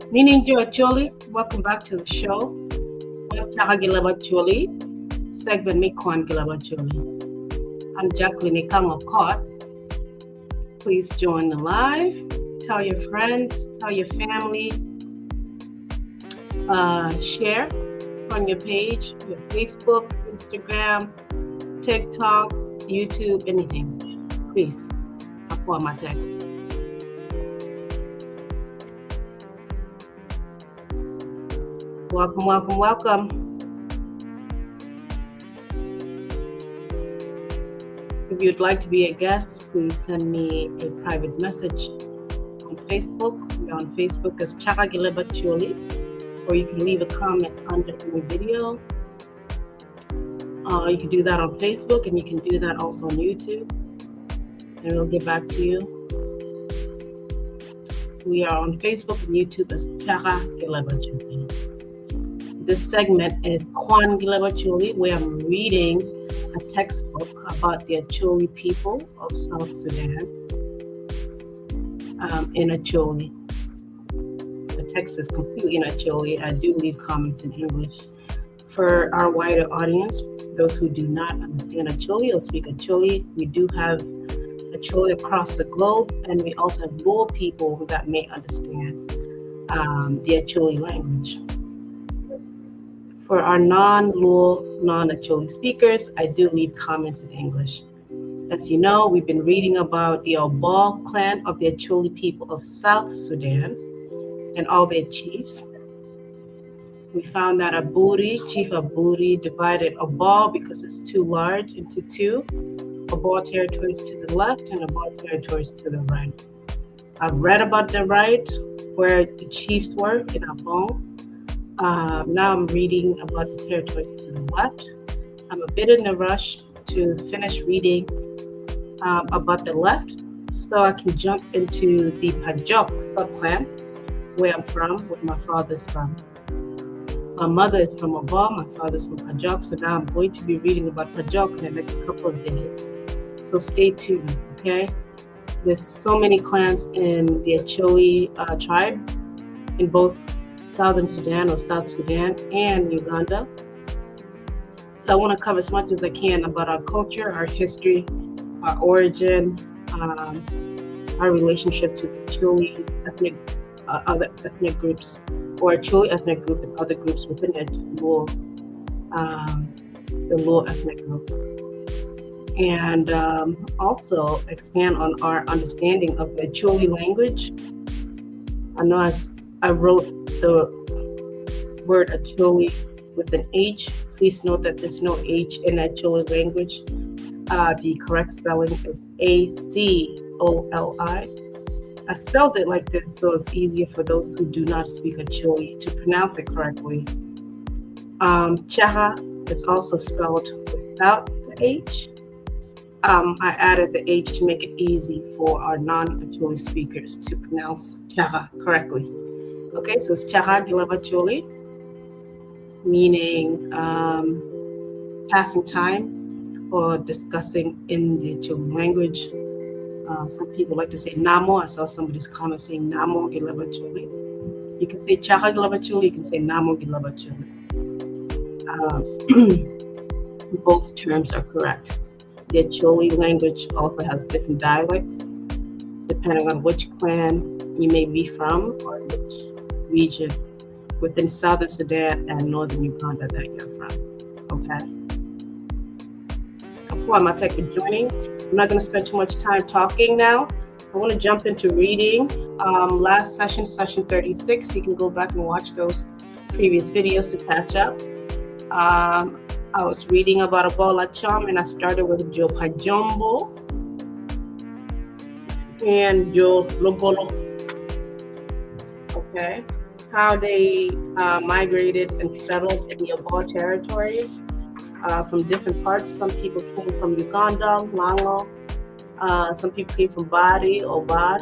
Meaning Joe Acholi, welcome back to the show. I'm Chaka Leb Acholi, segment me Kwan Leb Acholi. I'm Jacqueline Kang'd. Please join the live. Tell your friends, tell your family. Share on your page, your Facebook, Instagram, TikTok, YouTube, anything. Please, Apua Matek. Welcome. If you'd like to be a guest, please send me a private message on Facebook. We're on Facebook as Chaka Leb Acholi, or you can leave a comment under the video. You can do that on Facebook, and you can do that also on YouTube, and we'll get back to you. We are on Facebook and YouTube as Chaka Leb Acholi. This segment is Kwan Leb Acholi, where I'm reading a textbook about the Acholi people of South Sudan in Acholi. The text is completely in Acholi. I do leave comments in English. For our wider audience, those who do not understand Acholi or speak Acholi, we do have Acholi across the globe, and we also have Luo people that may understand the Acholi language. For our non-Luo, non-Acholi speakers, I do leave comments in English. As you know, we've been reading about the Obbo clan of the Acholi people of South Sudan and all their chiefs. We found that Chief Aburi, divided Obbo because it's too large into two, Obbo territories to the left and Obbo territories to the right. I've read about the right, where the chiefs were in Obbo. Now I'm reading about the territories to the left. I'm a bit in a rush to finish reading about the left, so I can jump into the Pajok subclan, where I'm from, where my father's from. My mother is from Obbo, my father's from Pajok, so now I'm going to be reading about Pajok in the next couple of days. So stay tuned, okay? There's so many clans in the Acholi tribe in both Southern Sudan or South Sudan and Uganda. So I want to cover as much as I can about our culture, our history, our origin, our relationship to Acholi other ethnic groups, or Acholi ethnic group and other groups within the Luo ethnic group. And also expand on our understanding of the Acholi language. I know I wrote the word Acholi with an H. Please note that there's no H in Acholi language. The correct spelling is Acoli. I spelled it like this so it's easier for those who do not speak Acholi to pronounce it correctly. Chaka is also spelled without the H. I added the H to make it easy for our non-Acholi speakers to pronounce Chaka correctly. Okay, so it's Chaka Leb Acholi, meaning passing time or discussing in the Acholi language. Some people like to say Namo. I saw somebody's comment saying Namo Leb Acholi. You can say Chaka Leb Acholi, you can say Namo Leb Acholi. Both terms are correct. The Acholi language also has different dialects, depending on which clan you may be from or which region within Southern Sudan and Northern Uganda that you're from, okay? Before my tech for joining, I'm not gonna spend too much time talking now. I wanna jump into reading. Last session 36, you can go back and watch those previous videos to catch up. I was reading about Obbo Lacam, and I started with Joe Pajombo and Joe Logolo. Okay, how they migrated and settled in the Obbo territory from different parts. Some people came from Uganda, Lango. Some people came from Badi or Bad.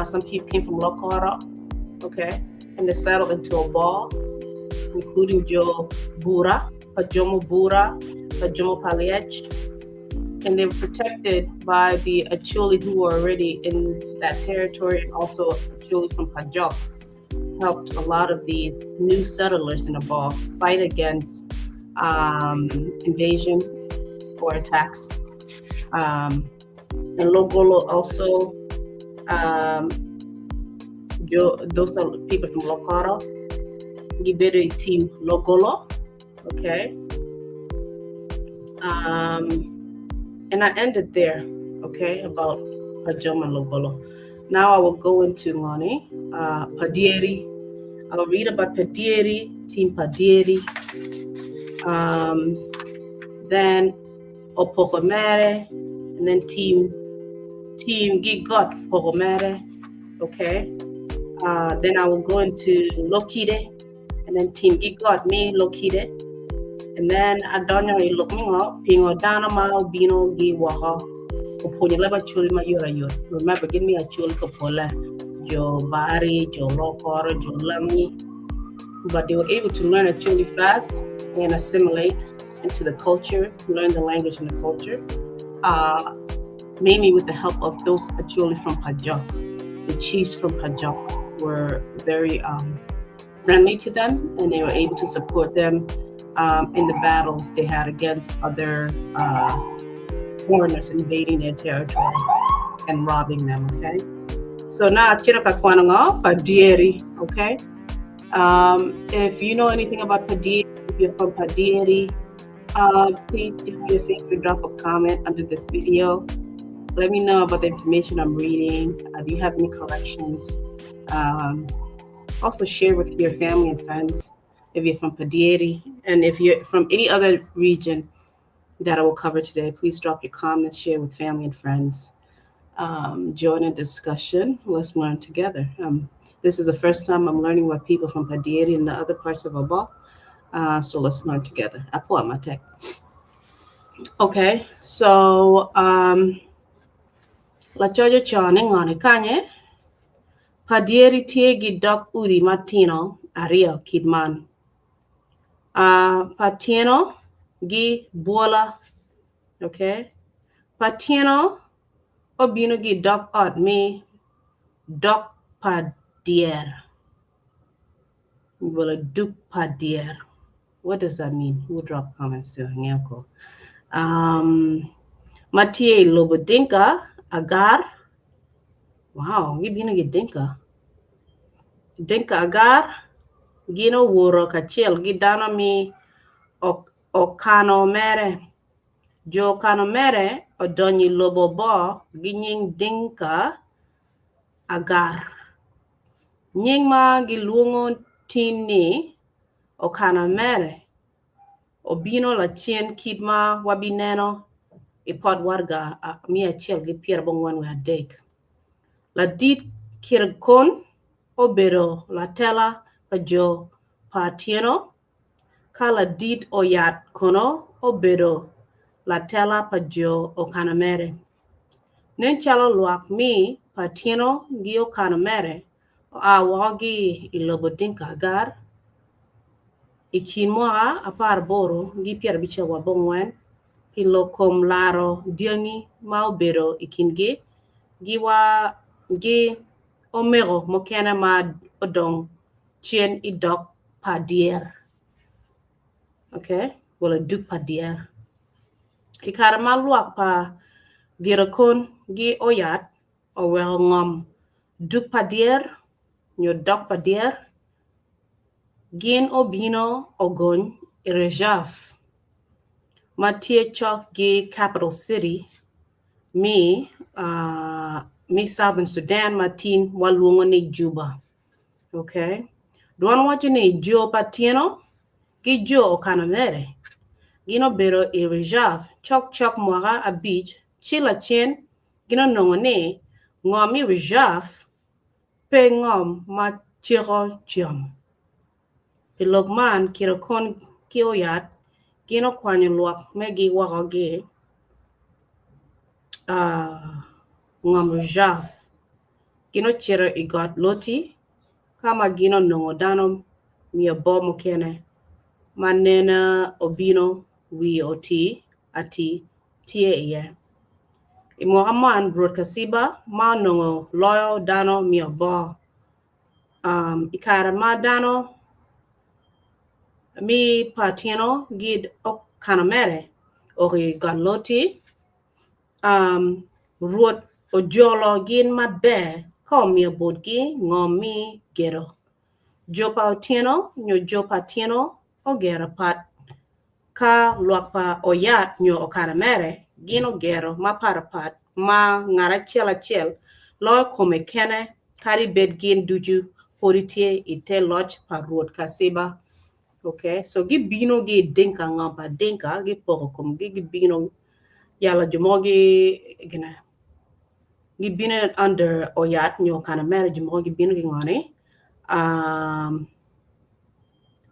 Some people came from Lokoro. Okay, and they settled into Obbo, including Joe Bura, Pajomo Bura, Pajomo Paliech, and they were protected by the Acholi who were already in that territory, and also Acholi from Pajok. helped a lot of these new settlers in the ball fight against invasion or attacks. And Logolo also, those are people from Lokoro. Gibere team Logolo, okay. And I ended there, okay, about Pajoma Logolo. Now I will go into Ngoni, Padieri. I'll read about Padieri, Team Padieri. Then Opokomere, and then Team Gigot Pokomere, okay. Then I will go into Lokide, and then Team Gigot me Lokide. And then I don't know, look me up, Pingo Dana Mao Bino Gi Waha, Oponya Leb Acholi ma Yura Yur. Remember, give me a chul Kapola, Jo Bari, Jo Lokor, Jo Lami. But they were able to learn Acholi fast and assimilate into the culture, learn the language and the culture, mainly with the help of those Acholi from Pajok. The chiefs from Pajok were very friendly to them, and they were able to support them in the battles they had against other foreigners invading their territory and robbing them, okay? So now, Chiraka Kwananga, Padieri, okay? If you know anything about Padieri, if you're from Padieri, please do me a favor, drop a comment under this video. Let me know about the information I'm reading. If you have any corrections, also share with your family and friends if you're from Padieri, and if you're from any other region that I will cover today, please drop your comments, share with family and friends. Join a discussion. Let's learn together. This is the first time I'm learning about people from Padieri and the other parts of Obbo. So let's learn together. I pull out my tech. Okay, so la chojo chone ngone kanye Padieri tiegi dok uri matino ario kidman. Patino gi bola, okay. Patino obino gi dok od me dok padier. Bola duk padier. What does that mean? Who drop comments to Nyako? Matie Lobodinka Agar. Wow, you been get Dinka. Dinka Agar. Gino wuro kachel gidana mi okano mere. Jo kano mere odonyi lobo bo ginying Dinka Agar. Nying ma gilungo tini okano mere. Obino la chien kidma wabineno ipod warga mi achel gi pier bongwan wa dek. La dit kirkon obero la tela pajo patieno kala dit oyat kono obero la tela pajo okanamere. Nenchalo luak mi patieno gi okanamere a wagi ilobodinka agar ikin moa apar boro gi pier biche wa bongwan pilokom laro diangi ma obero ikinge giwa gi omero mokena ma odong chien idok padier. Okay, wala duk padier. Ikara maluak pa girakon gi oyat o wel ngom duk padier nyo dok padier gin obino ogon irejaf. Matie chok gi capital city me Southern Sudan matin walungo ni Juba. Okay. Duan wacho ni jo patieno gi jo okanamere. Gino bero e reserve chok mwara a beach chila chen gino nongone ngomi reserve pe ngom ma chiro chom. Pilogman kirokon kioyat gino kwanyo luak megi wagoge ngom reserve. Gino chiro igot loti kama gino nongodano mia bomo kene manena obino wi oti ati tie ye imo aman broad kasiba ma nongo loyo dano mia bo ikara madano mi patino gid o kanamere ori galoti ruot ojolo gin mabe komi bodgi ngomi gero jopa otieno nyo jopa tieno ogero pat ka luakpa oyat nyo okanamere gino gero ma parapat ma ngara chiel lo kome kene kari bed gin duju politie ite lodge parot kasiba. Okay, so gibino gi dinka ngamba dinka gi poko kom gibino yala jumogi gina gibino under oyat nyo kanamere jumogi bino gi ngani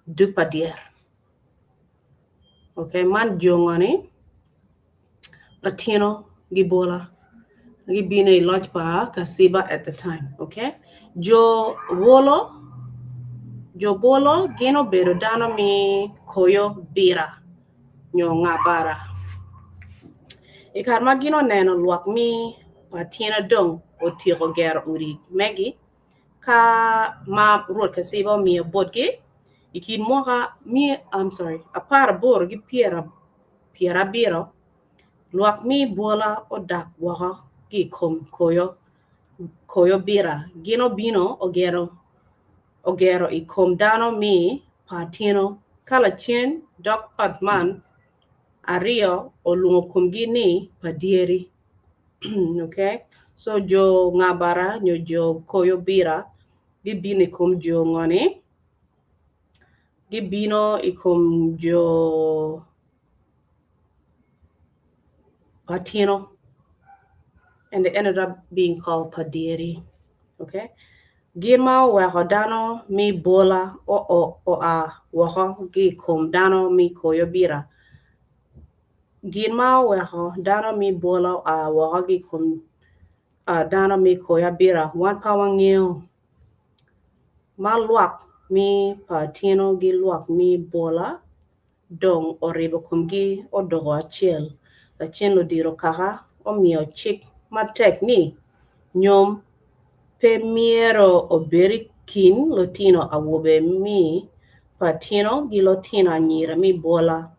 dupa dier. Okay, man jongani Latino gibola gibine lodge pa kasiba at the time. Okay, jo bolo gino bedo dano mi koyo bira nyo ngabara ikar ma gino neno luak mi patina dong o tiro ger uri megi ka ma ruot kasiba mi bodge ikin moka mi apara bor gi piera biro luak mi bola o dak waka gi koyo bira gino bino ogero ikom dano mi patino kala chen dok patman ario olungo kumgi ni padieri. Okay, so jo ngabara nyo jo koyo bira gibino ikom jo ngoni gibino ikom jo patino and they ended up being called padieri. Okay, Girma wako dano mi bola o wako gi kom dano mi koyo bira. Girma wako dano mi bola wako gi kom dano mi koyo bira. Wan pa wangyo. Ma luak mi patino gi luak mi bola dong oribo kumgi o dogo achiel. Achiel lo diro kaka o mio chik ma tek ni nyom pe miero oberi kin lotino awobe mi patino gi lotino anyira mi bola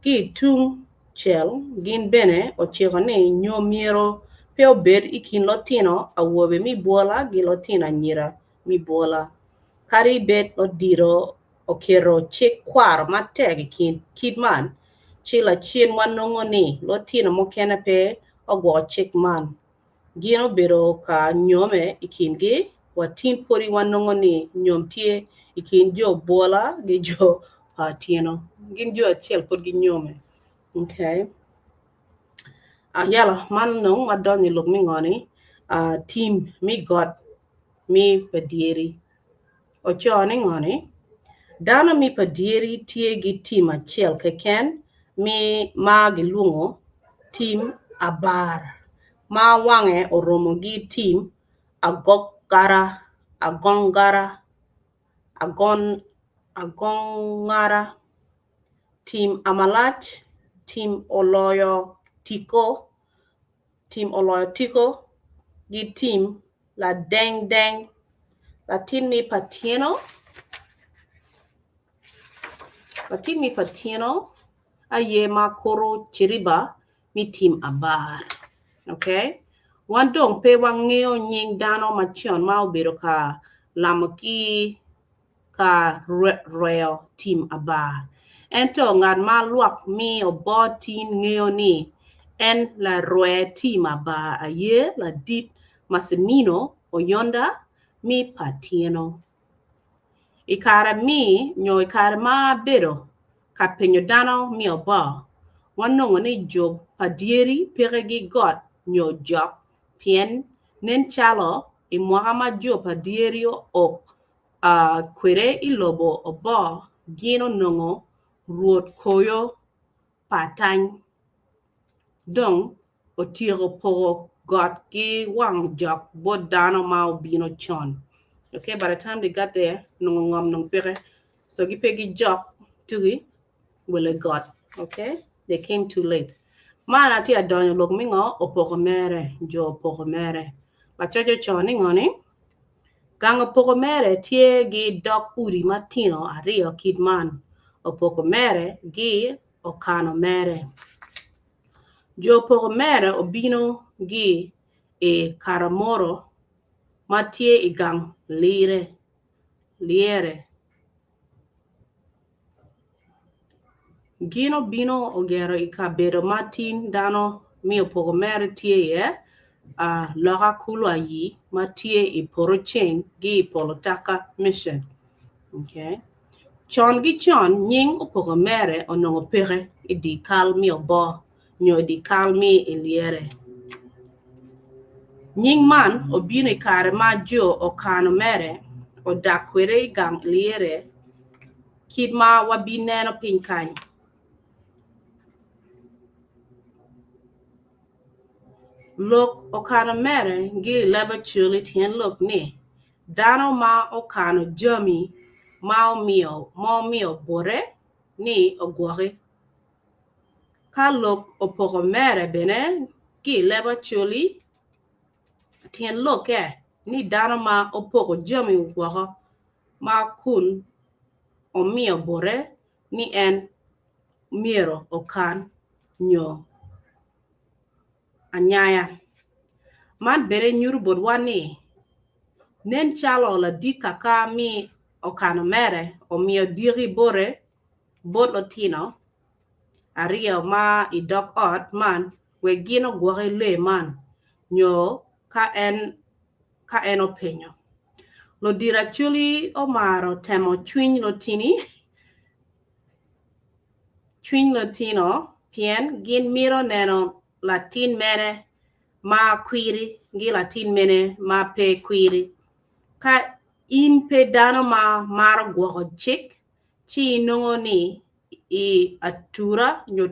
gi tung chel gin bene o chiko ni nyom miero pe ober ikin lotino awobe mi bola gi lotino anyira mi bola kari bet lo diro okero chik kwar mateg kin kidman chila chien wanongo ni lotino mokene pe ogwo chik man gino bero ka nyome ikingi watin pori wanongo ni nyom tie ikin jo bola gi jo patino gin jo achiel pod gi nyome. Okay, yala man nong madoni luk mi ngoni team mi got mi padieri ocho ni ngoni dano mi padieri tie gi team achiel keken mi ma gi lungo team abar ma wange oromo gi team agongara team amalat team oloyo tiko gi team la deng latin mi patino aye makoro chiriba mi team abar. Okay, wandong pe wangeo nying dano machon ma obiro ka lamoki ka royal team abar ento ngad ma luak mi obo tin ngeo ni en la roe team abar aye la dit masemino oyonda mi patino ikara ma bedo ka penyo dano mi obo wanongo ni job padieri peregi got nyo jok pien nen chalo i mwama jo padieri o kwere ilobo obo gino nongo ruot koyo patany dong otiro pogo got ki wang jok bodano ma obino chon. Okay, by the time they got there nong pere so gi pegi jok tugi will it got. Okay, they came too late. Mana ti adonyo lok mingo opoko mere jo opoko mere. Ba chojo choni ngoni Gang opoko mere tie gi dok udi matino ario kid man. Opoko mere gi okano mere. Jo opoko mere obino gi e karamoro matie I gang liere. Gino bino ogero I kabedo matin dano mi opoko mere tie ye loka kulu ayi matie I porocheng gi polotaka mission. Okay. Chon gi chon nying opoko mere onongo pere I di kal mi obo nyo di kal mi iliere. Nying man obino I kare ma jo okano mere odakwere I gang liere kid ma wabineno piny kany. Lok okano mere gi Leb Acholi tien lok ni dano ma okano jami ma omio bore ni ogwore. Ka lok opoko mere bene gi Leb Acholi tien lok ni dano ma opoko jami gwoko ma kun omio bore ni en miero okan nyo anyaya. Man bere nyuru bodwani nen chalo la di kaka mi okano mere omio diri bore bot lotino ario ma I dog ot man we gino gwore le man nyo ka en openyo. Lo dira Acholi omaro temo chwiny lotino pien gin miro neno latin mene ma kwiri gi latin mene ma pe kwiri. Ka in pe dano ma maro gwoko chik chi inongo ni I atura nyo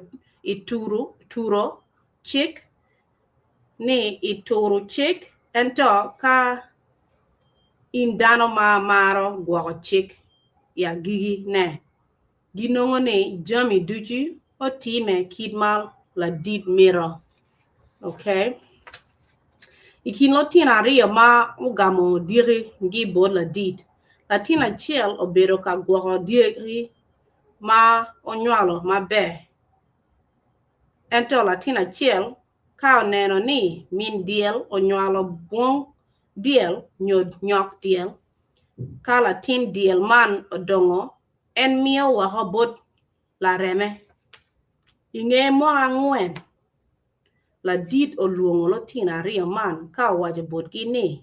turo chik ni ituro chik ento ka in dano ma maro gwoko chik ya gigi ne. Ginongo ni jami duji o time kid ma la dit miro. Okay. Ikin lotin ario ma ugamo diri gi bod la dit. Latin achiel obedo ka gwoko diri ma onywalo maber. Ento latin achiel ka oneno ni min diel onywalo buong diel nyok diel. Ka latin diel man odongo en mio wako bot la reme. Inge mo ang'wen la dit oluongo lotin ario man ka wajo bot gini.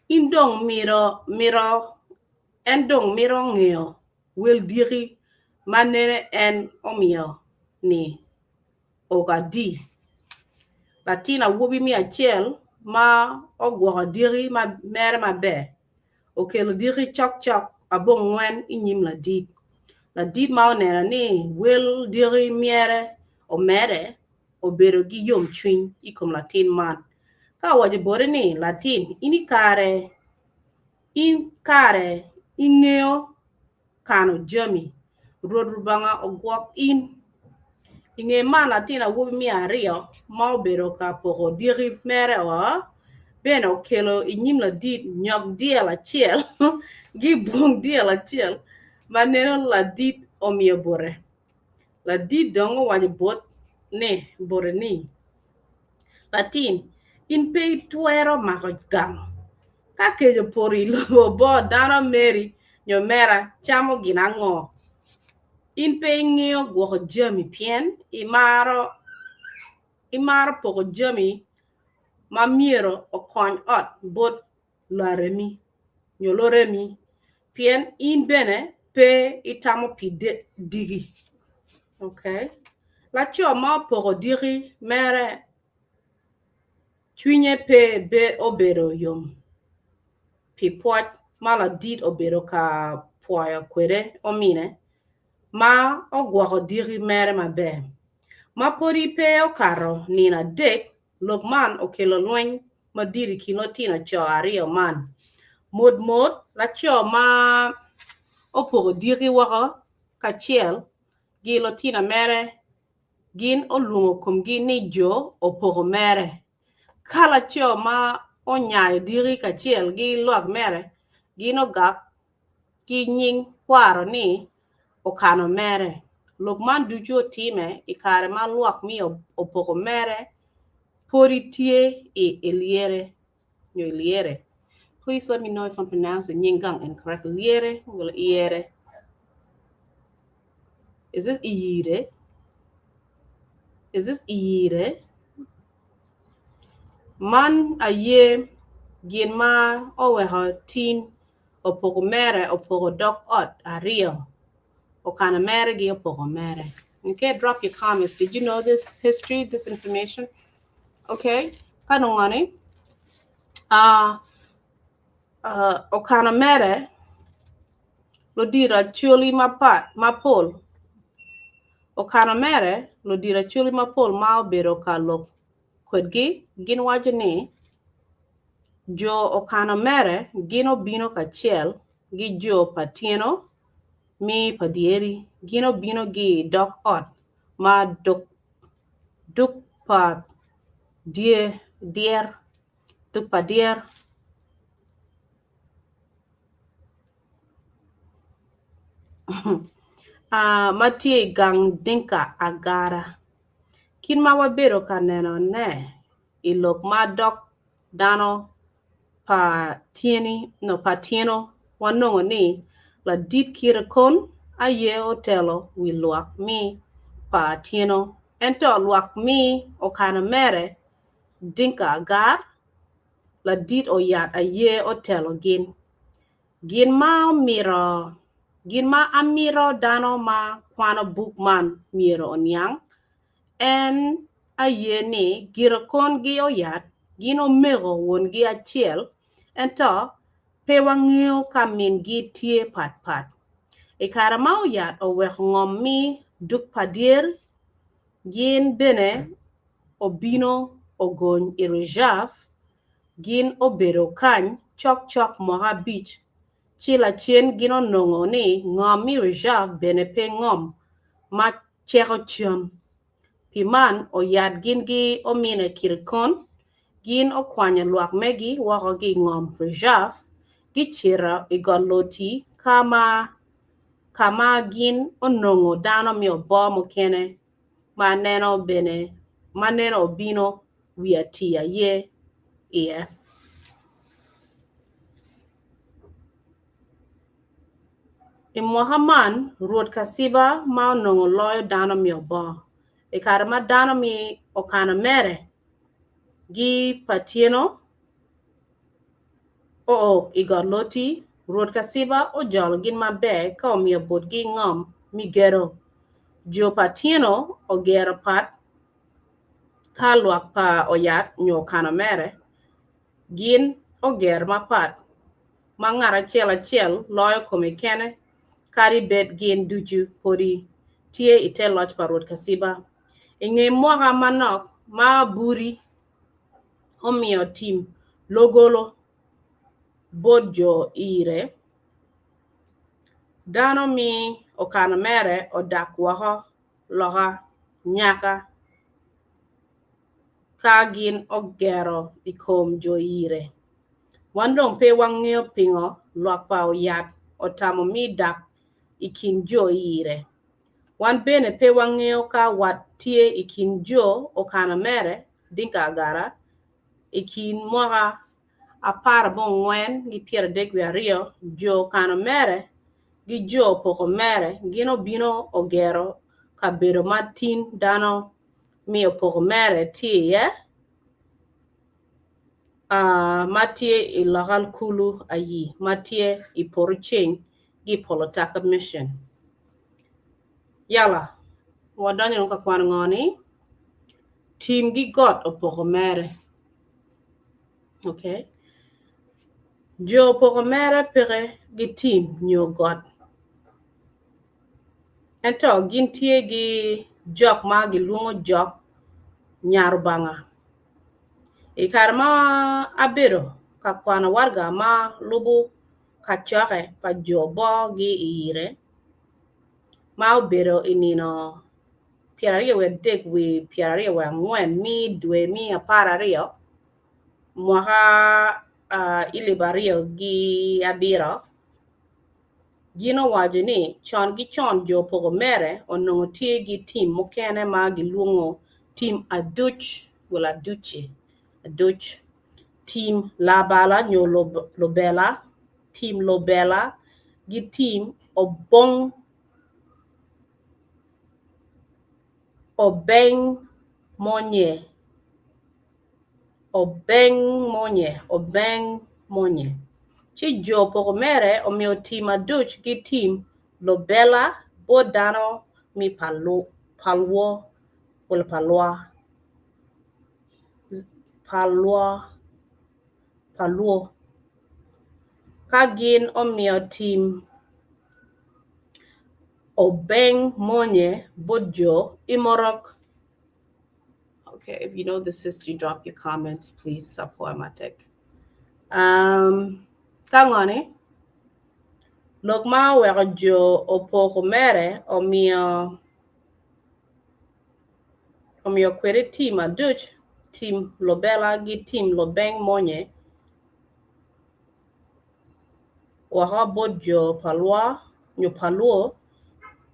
In dong en dong miro ng'eyo wel diri manene en omio ni ogadi. Latin awuobi mi achiel ma ogwoko diri ma mere maber. Okelo diri chok abong ng'wen inyim la dit. La dit ma oneno ni wel diri miere omere obedo gi yom chwiny ikom latin man. Ka wajo bore ni latin in kare ing'eyo kano jami. Ruoth Rubanga ogwok in. Ing'e man latin awuobi mi ario ma obedo ka poko diri mere bene okelo inyim la dit nyok diel achiel gi buong diel achiel maneno la dit omio bore. La dit dongo wajo bot ni bore ni. Latin in pe twero mako gang. Ka kejo pori lobo bo dano meri nyomera chamo ginang'o. In pe ing'eyo gwoko jami pien imaro poko jami ma miero okony ot bot loremi pien in bene pe itamo pi digi. Okay. Lacho ma poko digi mere chwinye pe be obedo yom. Pi poch mala dit obedo ka puoyo kwere omine ma ogwoko diri mere maber. Ma podi pe okaro nina dek lok man okelo lweny madiri kino tina cho ario man. Mod lacho ma opoko diri wako kachiel gi lotina mere gin oluongo kumgi ni jo opoko mere. Ka lacho ma onyayo diri kachiel gi lwak mere gino gak gi nying kwaro ni okano mere lok man ducho time ikare man luok mi opoko mere pori tie eliere nyo eliere. Please let me know if I'm pronouncing Yingang incorrectly. Liere or Iere? Is this Iire? Is this Iire? Man a ye gin ma oweho tin opoko mere opoko dok ot ario. Okana mere gi opoko mere. Okay, drop your comments. Did you know this history, this information? Okay, kanongani. Okana mere lo dira chuli mapol. Okana mere lo dira chuli mapol ma obero kalok kodgi gin wacho ni jo okana mere gino bino kachiel gi jo patieno mi padieri gino bino gi dok ot ma duk pa dier duk pa dier matie gang dinka agara kin ma wabero ka neno ne ilok ma dok dano patieno wanongo ni la dit kira kon aye otelo wi luak mi patieno ento luak mi okana mere dinka agar la dit oyat aye otelo gin ma amiro dano ma kwano buk man miro onyang en aye ni gira kon gi oyat gino mego won gi achiel ento pe wang'eyo ka min gi tie pat e kara ma oyat owek ng'om mi duk padier gin bene obino ogony i reserve gin obedo kany chok moga beach chila chien gino nongo ni ng'om mi reserve bene pe ng'om ma cheko chum piman oyat gin gi omine kirikon gin okwanya luak megi wako gi ng'om reserve gichira igoloti kama gin onongo dano mi obo mokene maneno obino wi atia ye iye. I Muhammad ruot kasiba ma onongo loyo dano mi obo. E kare ma dano mi okana mere gi patieno igoloti ruot kasiba ojol gin mabe ka omiyo bot gi ng'om mi gero. Jo patieno ogero pat ka luak pa oyat nyo kana mere gin oger mapat ma ng'ara achiel loyo kome kene kari bet gin duju podi tie ite loch pa ruot kasiba ing'e mwaka manok ma buri omiyo tim logolo bojo ire dano mi okana mere odak wako loka nyaka ka gin ogero ikom jo ire wandong pe wang'eyo pingo luak pa oyat otamo mi dak ikin jo ire wan bene pe wang'eyo ka wat tie ikin jo okana mere dinka agara ikin mwaka 14 gi 32 jo okana mere gi jo poko mere gino bino ogero kabedo matin dano mi opoko mere tie matie I lokal kulu ayi matie I poruching gi polotaka mission yala wadonyo ka kwan ngoni tim gi got opoko mere okay jo opoko mere pere gi tim nyo got ento gin tie gi jok ma giluongo jok nyarubanga ikar ma abedo ka kwana warga ma lubu ka choke pa jobo gi ire ma obedo inino 23 wi 24 mi dwe mi 12 mwaka ilibario gi abiro gino wajo ni chon gi chon jo pogo mere onongo tie gi team mokene ma giluongo team aduch wala aduch team labala nyo lobela team lobela gi team obong obeng monye chi jo pogo mere omio team aduch gi team lobela bodano mi palwo wala palwo kagin omio team obeng monye bojo imorok. Okay, if you know this history, drop your comments, please. Support my tech. Kangone, logma wera jo opoko mere omio kwere team aduch, team lobela gi team lobeng monye. Waka bojo palwa, nyo palwo,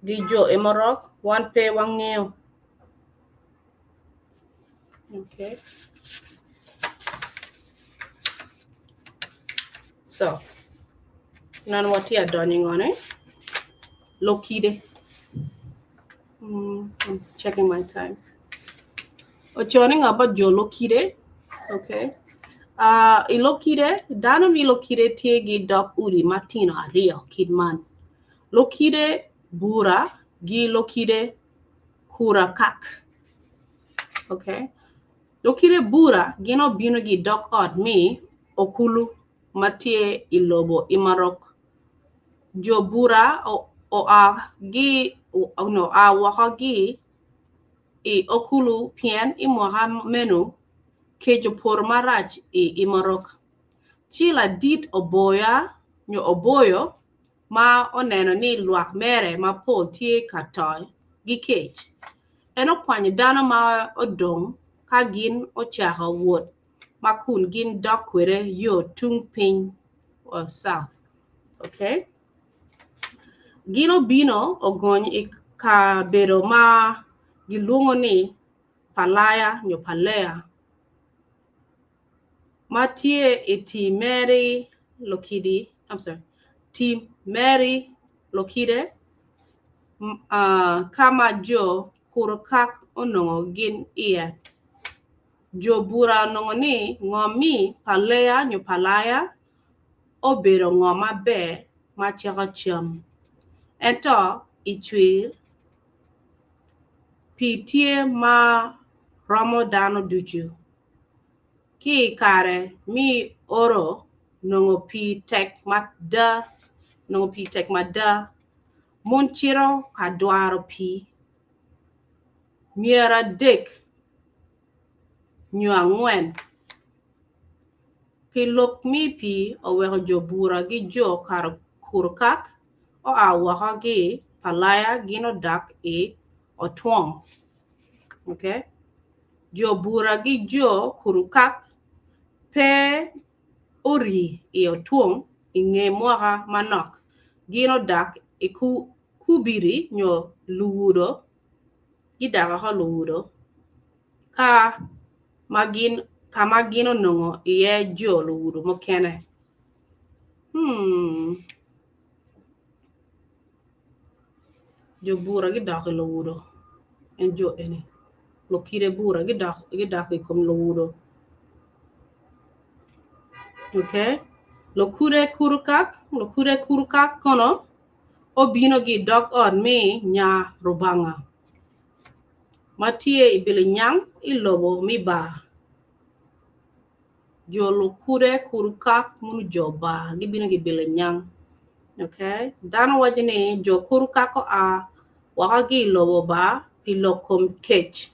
gi jo imorok, wan pe wangeo. Okay. So, nan wati adonning on it. Lokide. I'm checking my time. Ochoning about jo lokide. Okay. Ilokide, dana mi lokide tiegi dok uri Martino Ario Kidman. Lokide bura gi lokide kura kak. Okay. Lokide bura gino bino gi dok od mi okulu matie ilobo imarok. Jo bura o a waka gi i okulu pien imoha menu ke jo por marach i imarok. Chila dit oboyo ma oneno ni luak mere ma pol tie katoy gi kech. Eno kwanye dano ma odong ka gin ochaka wuot ma kun gin dok kwere yo tung piny or south. Okay? Gino bino ogony ka bedo ma giluongo ni palaya nyo palea. Matie team Mary Lokide kama jo kurokak onongo gin iye. Jo bura onongo ni ngomi palea nyo palaya obedo ngoma be ma chaka cham. Ento ichwir pitie ma romo dano duchu. Ki kare mi oro nongo pi tek mada munchiro kadwaro pi miera dek nyo angwen pi lok mi pi oweko jo bura gi jo kar kurkak o awaka gi palaya gino dak i otwong. Okay? Jo bura gi jo kurukak pe ori i otwong inge mwaka manok. Gino dak i kubiri nyo luwuro. Gidaka ka luwuro. Ka magino nongo iye jo luwuro mokene. Jo bura gidaka luwuro. Enjo ene. Lokire bura gidaka ikom luwuro. Okay? Lokure kurukak kono obino gi dog on me nya rubanga. Matie ibili nyang ilobo mi ba. Jo lokure kurukak munu jo ba. Gibino gi bili nyang. Okay? Dano wajine jo kurukak ko a waka gi ilobo ba pilokom kech.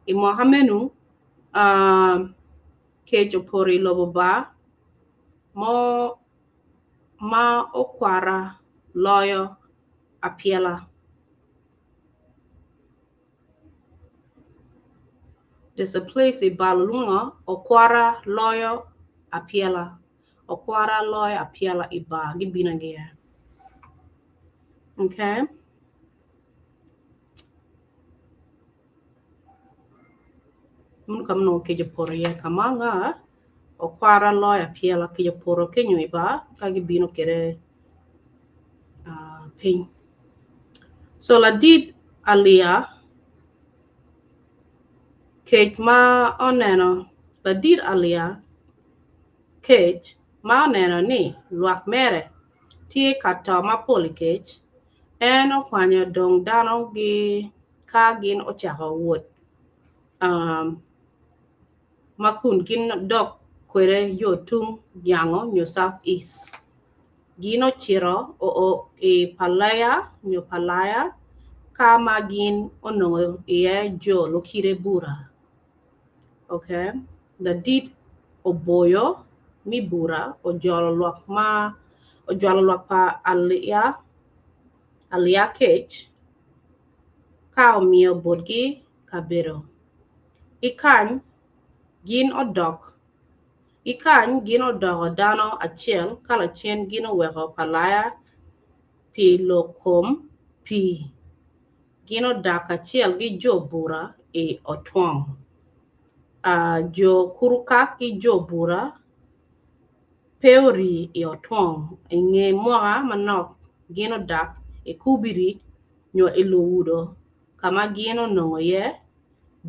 Imohamenu kech opori ilobo ba ma okwara loyo apiela. There's a place in Balunga, okwara loyo apiela. o kwara loy a piela iba gi binangia. Okay. Mun kam no ke joporo ye kamanga o kwara loy a piela ke joporo ke nyu iba ka gi bino kere ping. So la did alia Kate ma oneno la did alia Kate ma oneno ni luak mere tie kata ma poli kech en okwanyo dong dano gi ka gin ochako wuot makun gin dok kwere yo tung yango New South East gino chiro o e palaya ka magin ono ye jo lokire bura. Okay, the did oboyo mi bura o jolo luak pa alia kech ka omio bodgi kabero ikany gin odok dano achiel kala chien gin oweko palaya pi lokom pi gin odak achiel gi jo bura e otwong jo kurukak gi jo bura peori e otwong nge moa manok gin odak e kubiri nyo e lowudo kama gin onongo ye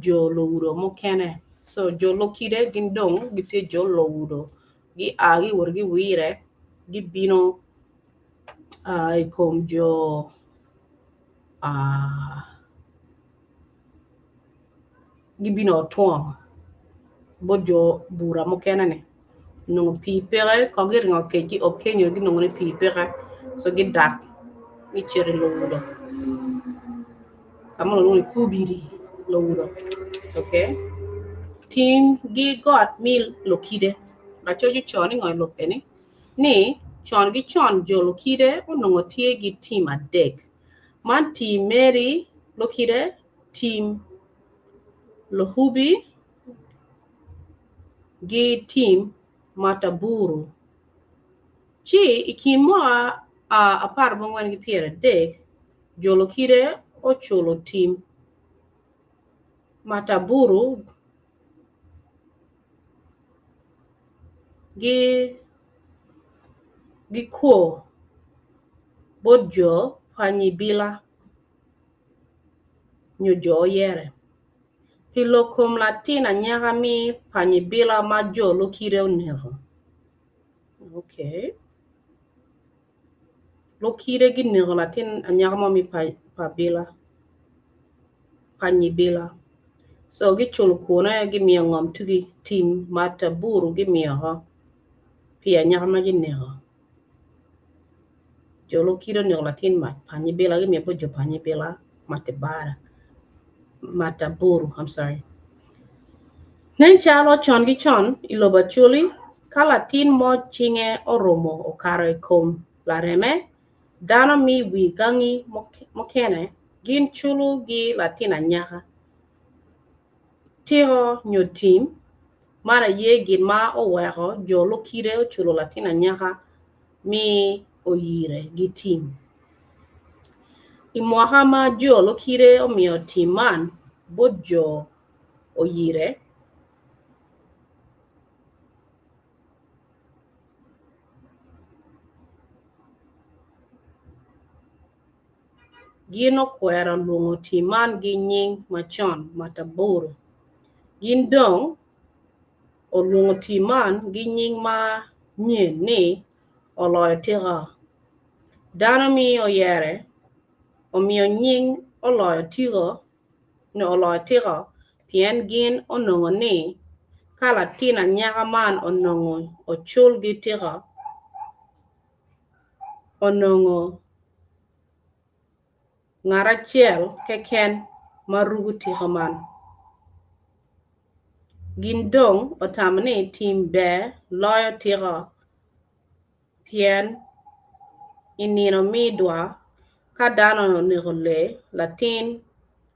jo lowudo mokene. So jo lokide gin dong gite jo lowudo gi agi wargi wire gi bino kom jo gi bino otwong bo jo bura mokene ne no pi pere ko gi ringo ke gi okenyo gi no ne pi pere so gi dak gi chere lowudo kama no kubiri lowudo. Okay, ting gi got mil lokide la choju choni ngoy lopeni ni chon gi chon jo lokide onongo tie gi team adek man team Mary lokide team lohubi gi team mataburu chi ikimoa apar bongwen gi piere dek jo lokide ochulo team mataburu gi ko bojo panyibila nyo jo yere pilokom latina nyaga mi panyibila ma jo lokide onego. Okay, lokide gi nego latin nyaga mo mi panyibila so gi chul kuna gi miyo ngom tugi team mataburu gi miyo ho pia nyaga ma gi nego jolo kido nego latin ma panyibila gi miyo po jo panyibila mataburu I'm sorry nen chalo chon gi chon iloba chuli ka latin mo chinge oromo okaro kom la reme dano mi wi gangi mokene gin chulu gi latin nyaga tiro nyo team mara ye gin ma oweko jolo kide ochulo latina nyaka mi oyire gi team imwaha ma jolo kide omiyo team man bojo oyire gino kwera lungo team man gi nying machon mataburu gin dong olungo team man gi nying ma nye ni oloyo tira dano mi oyere omiyo nying oloyo tira pien gin onongo ni kala tina nyaga man onongo ochul gi tira onongo ngara chiel keken marugu tira man gin dong otamni team be loyo tira pien inino midwa ka dano nigole latin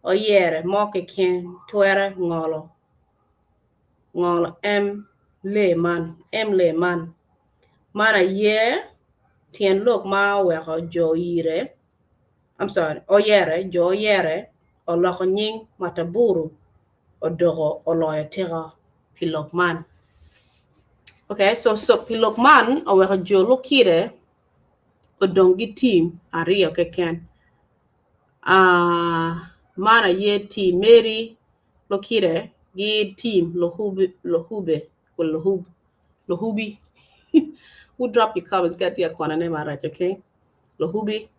oyere moke ken twere ngolo em le man Mana ye tien look ma weko jo ire. I'm sorry, oyere, jo oyere, o loko nying mataburu, o dogo, o loyo tega pilok man. Okay, so pilok man, o weko jo lokire, o dongi team, ario keken. Mana ye team Mary lokire, gi team lohube, well lohubi. Who drop your comments, get your Kwan name right, okay? Lohubi.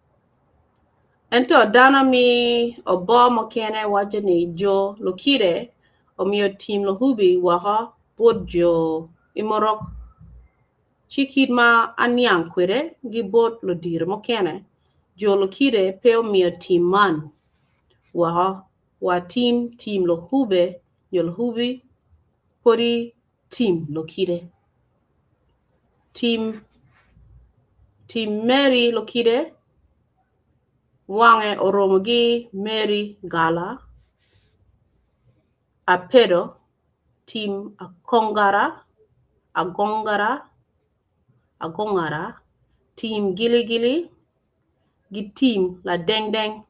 Ento dana mi Obbo mokene wajani jo lokire o mio team lohubi waha bod jo imorok chikid ma anyang kwere gi bod lodir mokene jo lokire peo mio team man waha wa team lohube yo lohubi pori team lokire team Mary lokire wange oromogi Mary Gala Apedo team Agongara team Gili gi team La Deng Deng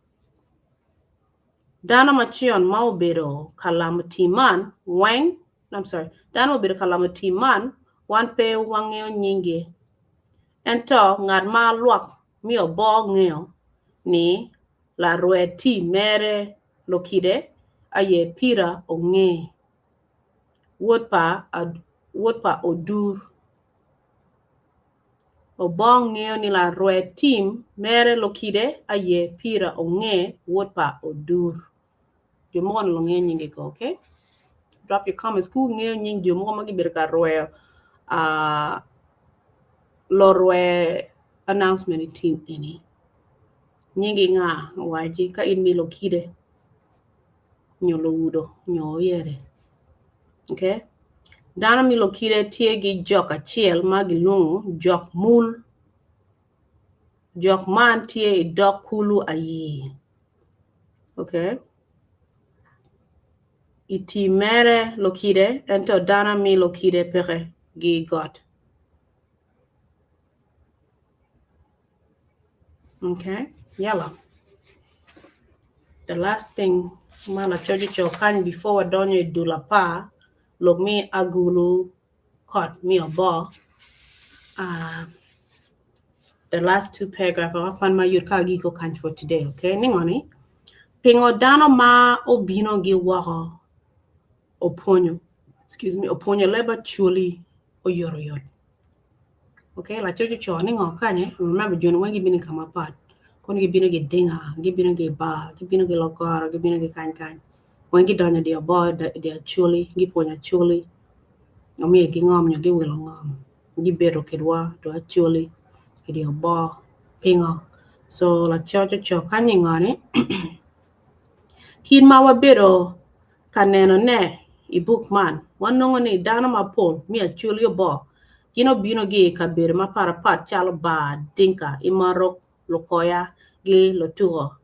Dana Machion Maubero Calamity Man Dana Maubero Calamity Man wan pe wangeo nyingi ento ngar ma luak mi Obbo ngeo ni la rueti mere lokide aye pira onge wotpa odur Obbo ngeo ni la rueti mere lokide aye pira onge wotpa odur Jomon lo ngeo nyingi ko, okay? Drop your comments ku ngeo nying jomon magi berka roe lo roe announcement team ini nyingi nga waji ka in mi lokide nyolo wudo nyo yere okay dana mi lokide tie gi jok achiel magi lungu jok man tie I dok kulu ayi okay iti mere lokide ento dana mi lokide pere gi God okay yellow the last thing mana choji chokan before donyo dula pa log mi agulu caught me Obbo the last two paragraphs of my yurkagi ko kanch for today okay ningoni pingo dano ma obino gi waho oponyo Leb Acholi oyoroyot okay la choji cho ningo kanye remember jono wangi bini kama pat kon gi bino gi dinga gi bino gi ba gi bino gi lokor gi bino gi kan wangi donyo di Obbo di Acholi gi ponya Acholi omi gi ngom nyo gi wilo ngom gi bero kedwa do Acholi di Obbo pingo so la chojo cho kanye ngani kin ma wabero kaneno ne I book man wanongo ni dana mapol mi Acholi Obbo kino bino gi kabere ma parapat chalo ba dinka imarok lokoya gi lotugo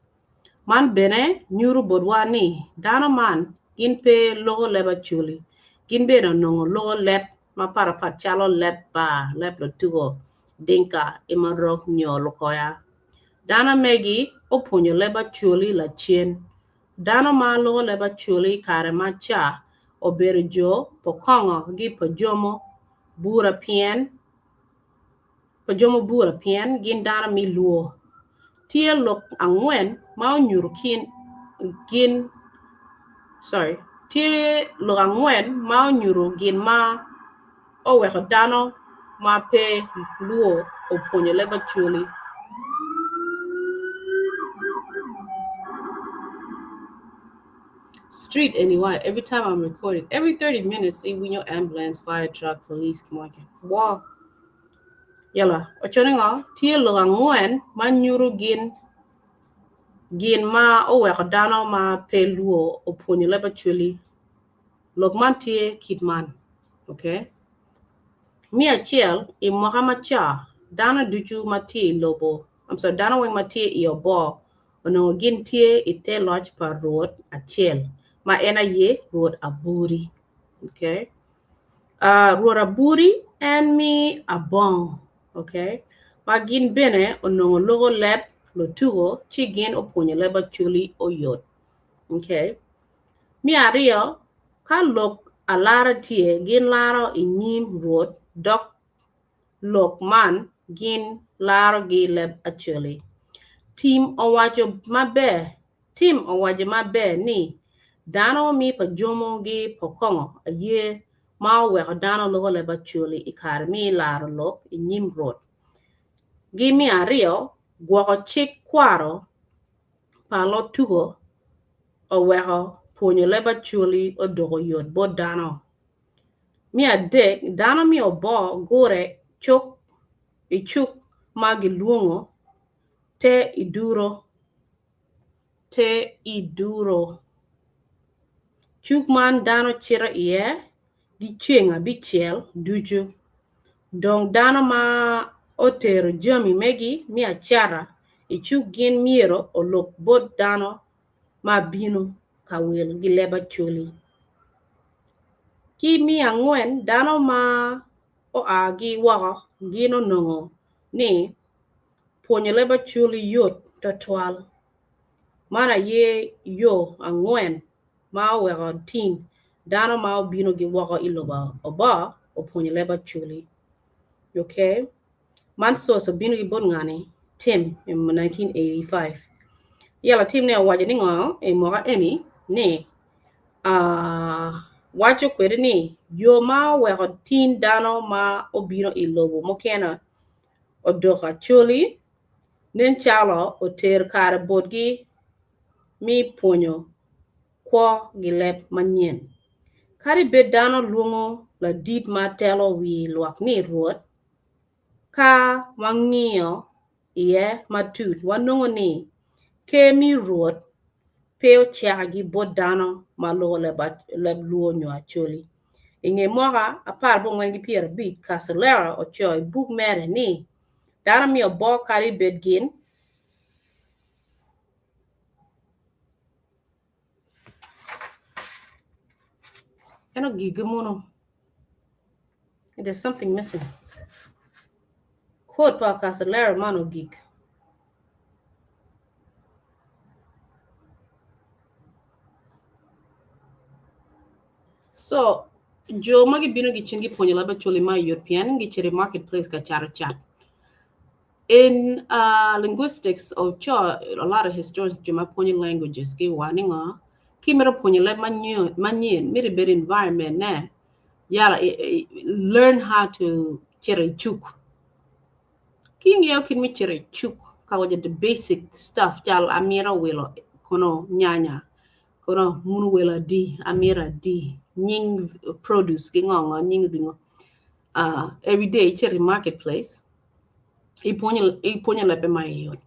man bene nyuru bodwani dana man gin pe logo Leb Acholi gin beno nongo logo leb ma parapat chalo leb lotugo dinka imarok nyo lokoya dana megi oponyo Leb Acholi la chien dana ma logo Leb Acholi kare ma cha obero jo pokongo gi pajomo bura pien gin dana mi luo tie lok angwen ma onyuru tie lok angwen ma onyuru gin ma oweko dano ma pe luo oponyo Leb Acholi street anyway every time I'm recording every 30 minutes see when your ambulance fire truck police come on wow yala ochoningo tie lo angwen manyuru gin ma oweko dano ma pe luo oponyo Leb Acholi lok man tie kitman okay mi achiel I mwaka macha dano duchu mati lobo dano weng mati I Obbo ono gin tie ite lodge pa road achiel ma ena ye road aburi okay road aburi and mi abong okay? Magin bene onongo logo leb lo tugo chigin opunye Leb Acholi oyot, okay? Mi ario ka lok alara tie gin laro inyim ruot dok lok man gin laro gi Leb Acholi. Tim owacho maber ni dano mi pa jomo gi pokongo aye ma oweko dano logo Leb Acholi I kare mi laro lok inyim ruot. Gi mi ario gwoko chik kwaro pa lo tugo oweko puonyo Leb Acholi odoko yot bo dano. Mi adek dano mi obo gore chok ichuk ma giluongo te iduro. Chuk man dano chiro iye di chieng abichiel ducho. Dong dano ma otero jami megi mi achara ichuk gin miero olok bot dano ma bino kawil gi Leb Acholi. Ki mi ang'wen dano ma oa gi woko gino nongo ni puonyo Leb Acholi yot totwal. Mana ye yo ang'wen ma oweko tin dano ma obino gi woko iloba oba opuonyo Leb Acholi. Okay? Man source obino gi bot ngani Tim in 1985. Yala Tim ne owacho ni ngo e moka eni ni wacho kwede ni yo ma oweko tin dano ma obino ilobo mokena odoko Acholi nen chalo oter kare botgi mi puonyo kwo gi leb manyien. Kari bed dano luongo la dit ma telo wi luak ni ruot ka wang'iyo iye matut wanongo ni ke mi ruot peo Chaka gi bot dano ma luo leb luo nyo Acholi. Inge moka apar bo ngwen gi pier bit Casolera ocho buk mere ni dano mi obo kari bed gin eno gigamono. There's something missing. Quote pa Casolera mano geek. So, jo magi bino gi chingi puonyo Leb Acholi ma European gi chere marketplace ka charo chat. In linguistics or a lot of historians juma puonyo languages ki waninga ki mero puonyo leb manyin miri bed environment na yala learn how to chere chuk. Ki ngeo kin mi chere chuk ka waja the basic stuff jal amira wilo kono nyanya kono munu wila di amira di nying produce ki ngongo nying ringo every day chere marketplace iponyo lepe mayon.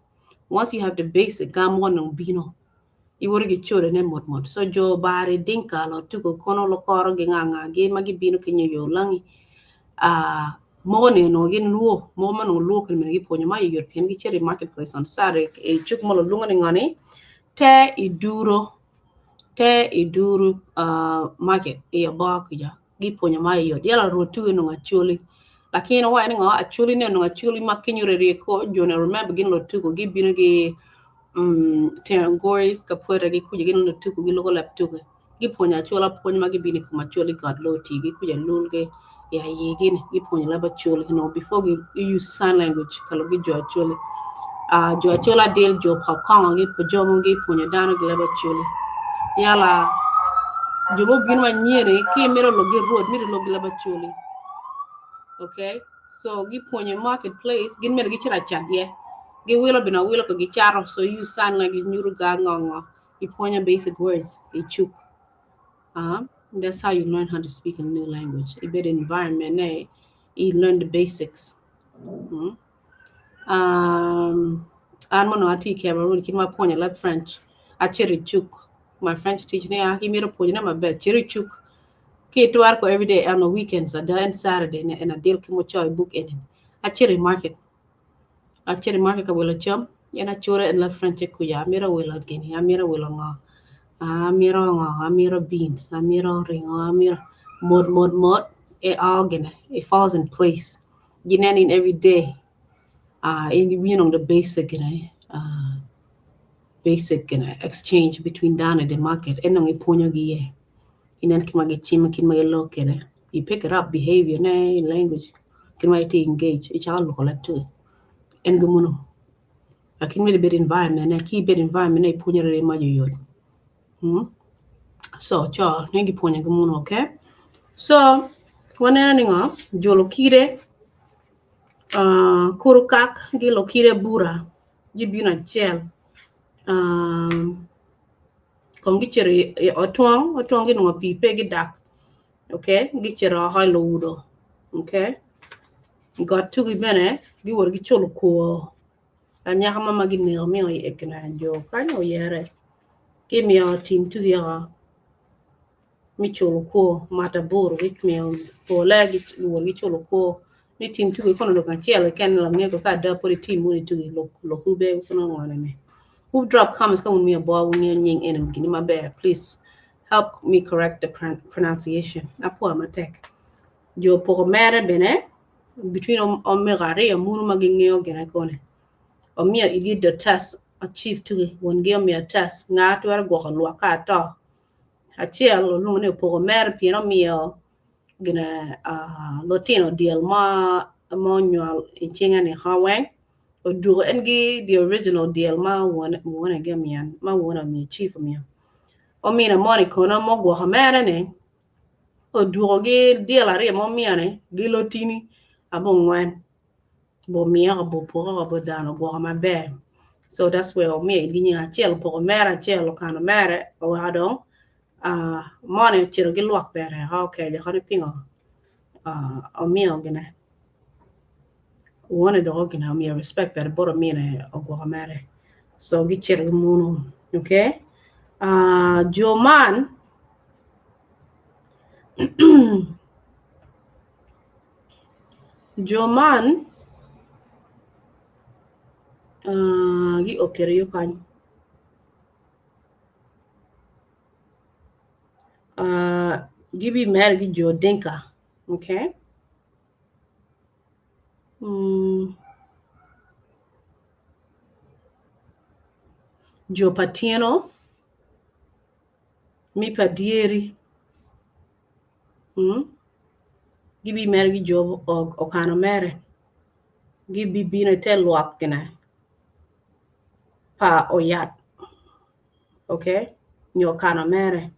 Once you have the basic gamon ng bino iwore gi chore ne mot so jo bare dinka lo tuko kono lo koro gi nganga gi magi bino kinyo yo langi mone no gin luo mo mano luo kan gi ponyo ma European gi chere marketplace on sare e chuk mo lo lungo ni ngani te iduru market e ba kuja gi ponyo ma yo yala rotu no Acholi lakini wa ni nga Acholi ne no Acholi makinyure reko jona remember gin lo tuko gi bino gi terangori kapwera gi kuja gin lo tuko gi logo lap tuko gi ponya chola ponya magi bini kuma Acholi god lo ti gi kuja lulge ya yegin gi ponya Leb Acholi no before you use sign language kalo gi jo Acholi jo Achola del jo pakanga gi pojomo gi ponya dano gi Leb Acholi yala jo bo bin manyere ki mero lo gi road mero lo gi Leb Acholi. Okay, so gi ponya marketplace gin mero gi chira chadye gi wilo bina wilo ko gi charo so you sign language nyuru ga ngongo gi ponya basic words ichuk that's how you learn how to speak a new language a bit environment you learn the basics. Mono ati Cameroon kin ma ponya lab French a chiri chuk my French teacher ne he mero ponya na mabe chiri chuk ki twar ko every day on the weekends and Saturday and a deal kimo choy book in a chiri market ka wila chum yana chura and lab French kuya mero wila gini amira wila nga amira beans amira ringo amira mod it all gonna it falls in place in every day. In the basic exchange between down at the market and on a ponyo gi in an kimage chima kinmage lokene. You pick it up behavior language kinmage engage each all collect to and gumuno. I can really bit environment and keep bit environment a ponyo re mayo. So cha negi ponyo gumuno, okay? So one ending up jolo kire kurukak gi lokire bura gibuna chel kongi chere otwang gi no pi pe gi dak, okay? Gi chere ha lo udo, okay? Got to gi bene gi wor gi cholo ko anya hama magi ne mi o ekna jo kanyo yere gi mi o tim tu ya mi cholo ko mata bor gi mi o ko la gi wor gi cholo ko ni tim tu ko no kan chele ken la nge ko ka da po tim mo tu lo hube ko no ngane ne. Who drop comments come me about when you're in beginning my bad. Please help me correct the pronunciation. I put my tech. Jo poko mere bene between omegare and munu magingeo genakone. Omia you did the test achieve to one give me a test. Nga to a go waka to. A chiel lumene poko mere piano mio gonna Latino deal ma manual in chingan in Hawang. Do engi the original deal ma one again me and ma one me chief me. O me na money kona mo go hamere ne. O do ge deal are mo me ane gilotini abon wan bo me bo po bo dano go ma be. So that's where me linya chel po mera chel kana mere o hadon money chiro gi luak bere okay le khani pingo o me ogene one of the organ me respect better but me na ogwamare so gi chere munu, okay? Joman Joman gi okere yo kan gibi mer gi jo denka, okay? Jo patieno mi padieri gibi mer gi jo okano mere gibi bine te luak kena pa oyat, okay? Nyo kana mere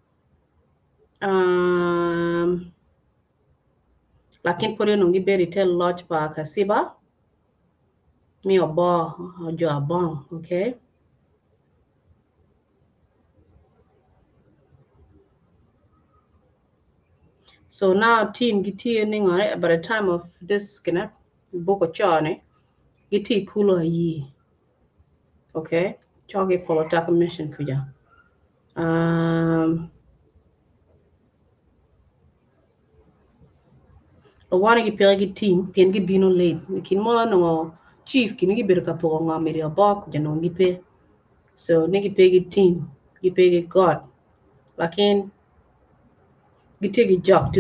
lakin pore no giberi tel lodge pa kasiba mi obo jo abon, okay? So now team giti ninga by the time of this kana boko chane giti kulo yi, okay? Choge polotaka mission kuja one gi pegi team pien gi bino late kin mo no chief kin gi berka po nga meri abok jano gi pe so nigi pegi team gi pegi god lakin gi tegi jok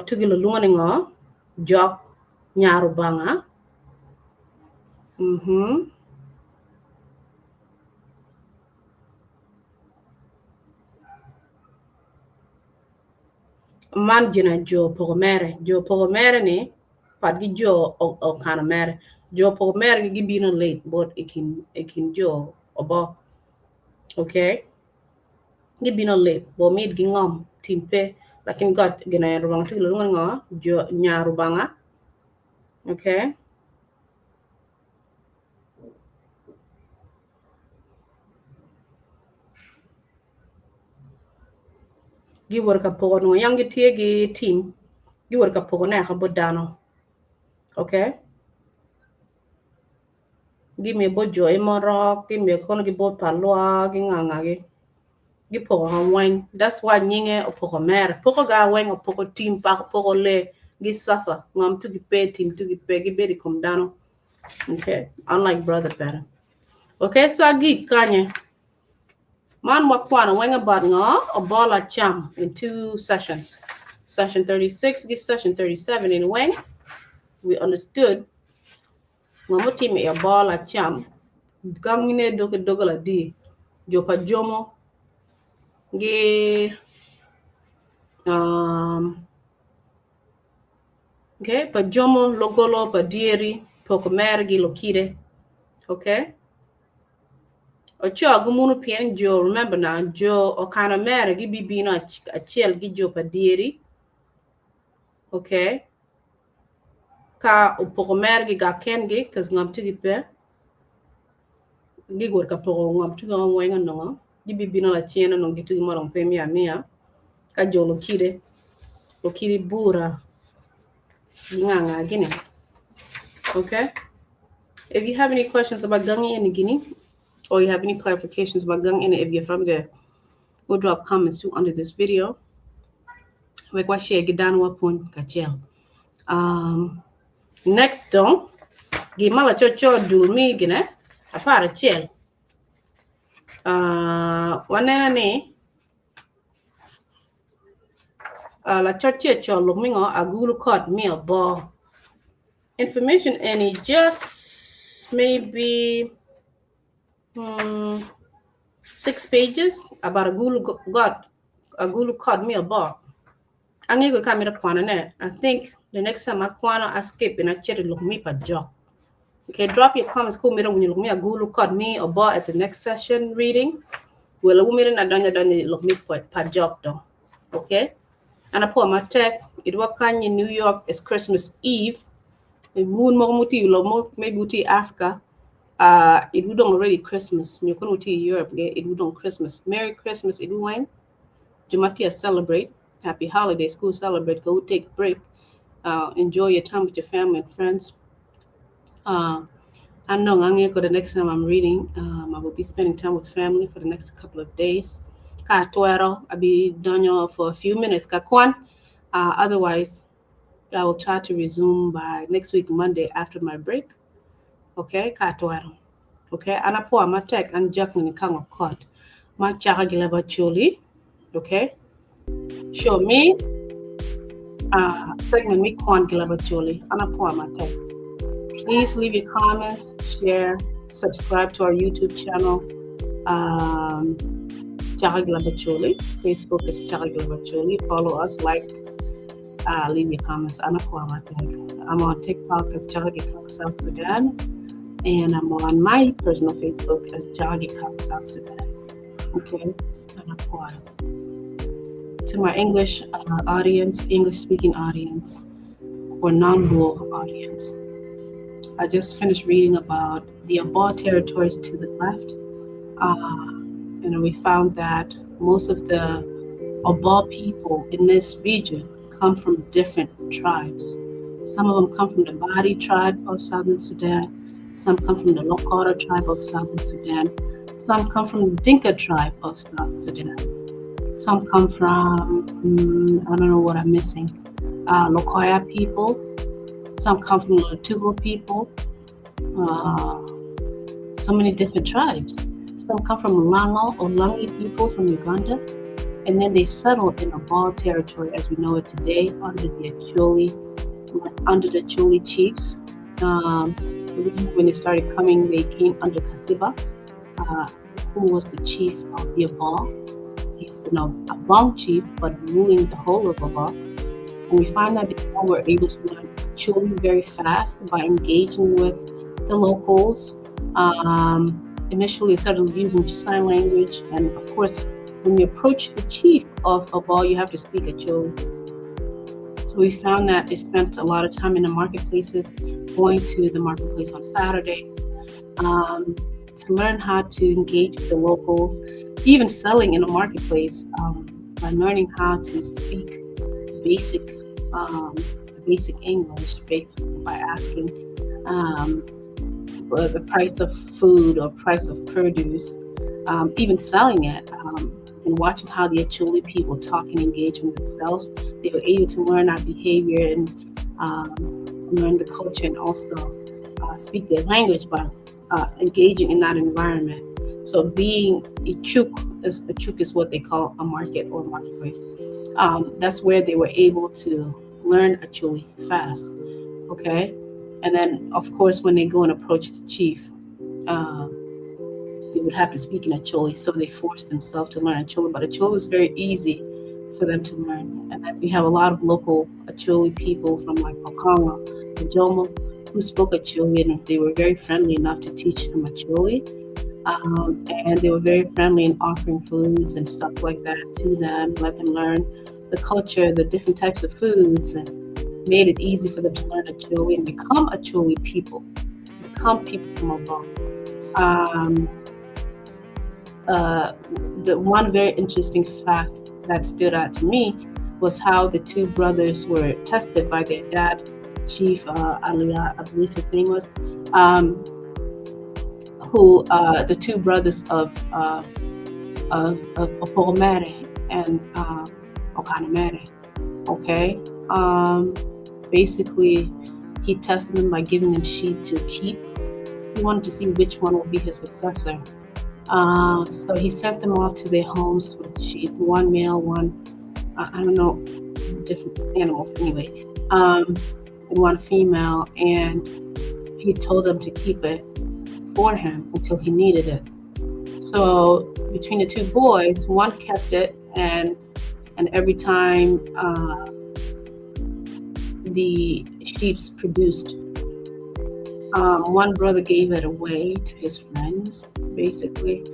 tugi lo lunga nga jok nyaru banga man jina jo pogomere ni pat gi jo o kana mere jo pogomere gi bino late but ekin jo obo, okay? Gi bino late bo mid gi ngom timpe lakin god gina rubang tugi lo lunga nga jo nyaru banga, okay? Gi worka pogo no yang gi tie gi team gi worka pogo na ka bodano, okay? Gi me bo jo imoro gi me kono gi bo palwa gi nganga gi pogo hawang. That's why nyinge opogo mer pogo ga wang opogo team pa pogo le gi suffer ngam tu gi pe team tu gi pe gi beri kom dano, okay? Unlike brother better, okay? So agi kanye man wa kwana wang about nga Obbo Lacam in 2 sessions. session 36, get session 37 in when we understood Mamuti me a ball a cham, gangine dogala di, jopa jomo, ge okay, pa jomo logolo pa dieri, pokomergi lokide, okay? Ocho agumunu pien jo, remember now, jo okana mergi bibino a chiel gi jo pa dieri, okay? Ka pokomergi ga kengi, cause ngam tigi pe, gigor ka poko ngam tigi ngam wenga nonga, gi bibino la chiena nong gitu marong pe mia, ka jo lokide bura, nganga gini. Okay. If you have any questions about Gangi and Guinea, or you have any clarifications about Gangi, and if you're from there, we'll drop comments too under this video. Like what share gidan wapun kachel. Next don, gimala chocho do me gine, a para chel. Wanene la chocho lumingo agulu caught me a ball. Information any just maybe 6 pages about a gulu caught me a ball. I'm going to come to Kwan. I think the next time I Kwan, I skip and I chat look me per job. Okay, drop your comments. Cool me when you look me a gulu caught me a ball at the next session reading. Well, look me and I look me per job though. Okay, and I put my tech. It was kind in New York. It's Christmas Eve. Moon maybe Africa. It would already Christmas. You couldn't to Europe. It would on Christmas. Merry Christmas. It would Jumatia celebrate. Happy holiday. School celebrate. Go take a break. Enjoy your time with your family and friends. I know the next time I'm reading, I will be spending time with family for the next couple of days. I'll be done for a few minutes. Kwan. Otherwise, I will try to resume by next week, Monday, after my break. Okay, Katoero. Okay, and I pour my tech and Jacqueline Kang of Court. My Chaka Leb Acholi. Okay, show me segment me Kwan Leb Acholi. And I pour my tech. Please leave your comments, share, subscribe to our YouTube channel. Chaka Leb Acholi. Facebook is Chaka Leb Acholi. Follow us, like. Leave your comments. I'm on TikTok as Chaka South Sudan, and I'm on my personal Facebook as Chaka South Sudan. Okay, to my English audience, English-speaking audience, or non-rural audience, I just finished reading about the Obbo territories to the left, and we found that most of the Obbo people in this region come from different tribes. Some of them come from the Bari tribe of Southern Sudan. Some come from the Lakota tribe of Southern Sudan. Some come from the Dinka tribe of South Sudan. Some come from, I don't know what I'm missing, Lokoya people. Some come from the Tugo people. So many different tribes. Some come from Lango or Langi people from Uganda. And then they settled in the Obbo territory as we know it today under the Acholi chiefs. When they started coming, they came under Kasiba, who was the chief of the Obbo. He's a Bong chief, but ruling the whole of Obbo. And we find that they all were able to learn Acholi very fast by engaging with the locals. Initially, they started using sign language, and of course, when you approach the chief of Obbo, you have to speak Acholi. So we found that they spent a lot of time in the marketplaces, going to the marketplace on Saturdays, to learn how to engage with the locals, even selling in the marketplace, by learning how to speak basic English, by asking the price of food or price of produce, even selling it. And watching how the Acholi people talk and engage with themselves, they were able to learn our behavior and learn the culture, and also speak their language by engaging in that environment. So being a chuk is what they call a market or marketplace. That's where they were able to learn Acholi fast. Okay, and then of course when they go and approach the chief, uh, they would have to speak in Acholi, so they forced themselves to learn Acholi. But Acholi was very easy for them to learn, and then we have a lot of local Acholi people from like Okanga, Jomo, who spoke Acholi, and they were very friendly enough to teach them Acholi. And they were very friendly in offering foods and stuff like that to them, let them learn the culture, the different types of foods, and made it easy for them to learn Acholi and become Acholi people, become people from above. The one very interesting fact that stood out to me was how the two brothers were tested by their dad, Chief Aliyah, I believe his name was, who the two brothers of Obbo Lacam and Cont'd. Okay, basically he tested them by giving them sheep to keep. He wanted to see which one would be his successor. So he sent them off to their homes with sheep, one male, one, I don't know, different animals anyway, and one female, and he told them to keep it for him until he needed it. So between the two boys, one kept it, and every time the sheep's produced, one brother gave it away to his friends, basically,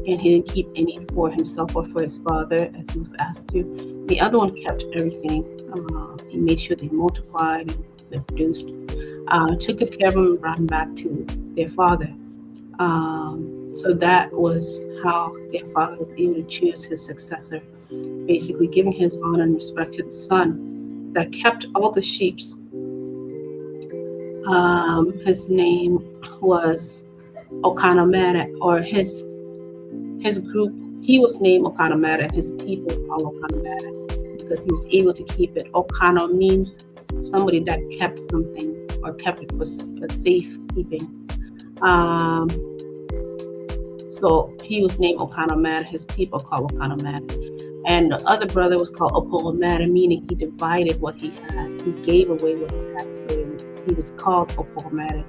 and he didn't keep any for himself or for his father, as he was asked to. The other one kept everything. He made sure they multiplied and they produced, took good care of them and brought them back to their father. So that was how their father was able to choose his successor, basically giving his honor and respect to the son that kept all the sheep. His name was Cont'd, or his group. He was named Cont'd, and his people called Cont'd because he was able to keep it. Cont'd means somebody that kept something or kept it for safekeeping. So he was named Cont'd. His people called Cont'd. And the other brother was called Obbo Lacam, meaning he divided what he had. He gave away what he had, so he was called Obbo Lacam.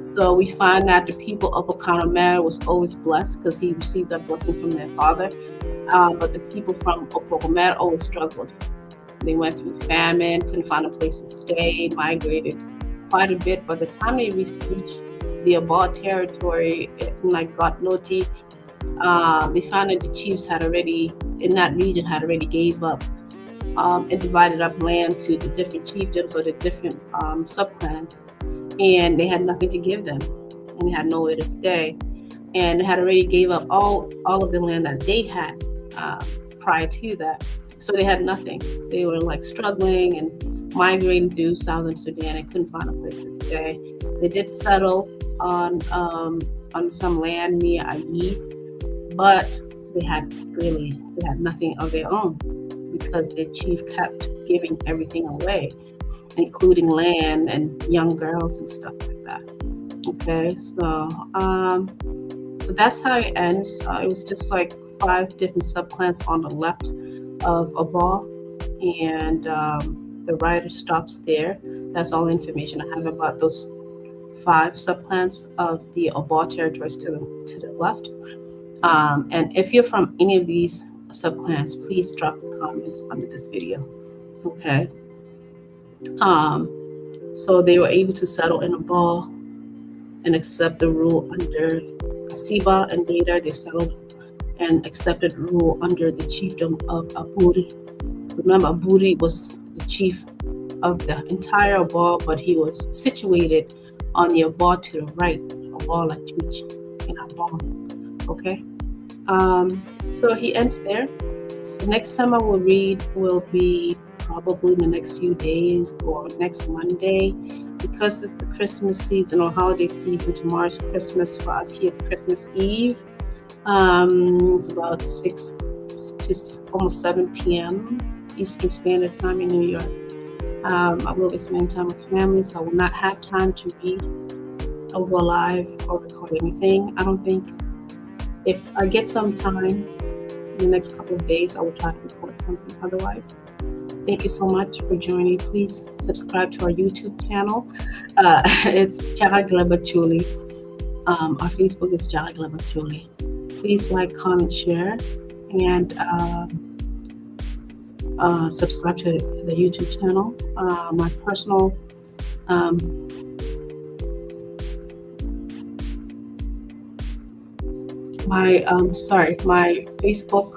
So we find that the people of Cont'd was always blessed because he received that blessing from their father. But the people from Obbo Lacam always struggled. They went through famine, couldn't find a place to stay, migrated quite a bit. By the time they reached the Obbo territory, like Gotloti, they found that the chiefs had already, in that region, had already gave up and divided up land to the different chiefdoms or the different subclans, and they had nothing to give them, and they had nowhere to stay, and they had already gave up all of the land that they had prior to that, so they had nothing. They were like struggling and migrating through southern Sudan and couldn't find a place to stay. They did settle on some land near Ayi, but they had nothing of their own because their chief kept giving everything away, including land and young girls and stuff like that. Okay, so that's how it ends. It was just like 5 different subclans on the left of Obbo, and the writer stops there. That's all the information I have about those 5 subclans of the Obbo territories to the left. And if you're from any of these subclans, please drop comments under this video. Okay. So they were able to settle in Obbo and accept the rule under Kasiba, and later they settled and accepted rule under the chiefdom of Aburi. Remember, Aburi was the chief of the entire Obbo, but he was situated on the Obbo to the right, Obbo Lacam in Obbo. Okay, so he ends there. The next time I will read will be probably in the next few days or next Monday, because it's the Christmas season or holiday season. Tomorrow's Christmas for us here. It's Christmas Eve. It's about 6 to almost 7 p.m. Eastern Standard Time in New York. I will be spending time with family, so I will not have time to read or go live or record anything. I don't think. If I get some time in the next couple of days, I will try to record something otherwise. Thank you so much for joining. Please subscribe to our YouTube channel. It's Chaka Leb Acholi. Our Facebook is Chaka Leb Acholi. Please like, comment, share, and subscribe to the YouTube channel. My personal my Facebook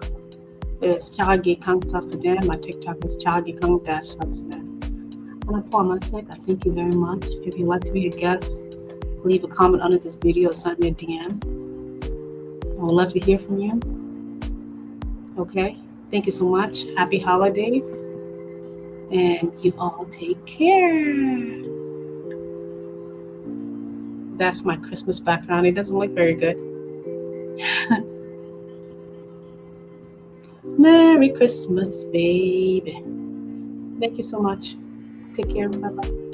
is Chaka Cont'd South Sudan. My TikTok is Chaka Cont'd South Sudan. And I thank you very much. If you'd like to be a guest, leave a comment under this video or send me a DM. I would love to hear from you. Okay? Thank you so much. Happy holidays. And you all take care. That's my Christmas background. It doesn't look very good. Merry Christmas, baby. Thank you so much. Take care. Bye-bye.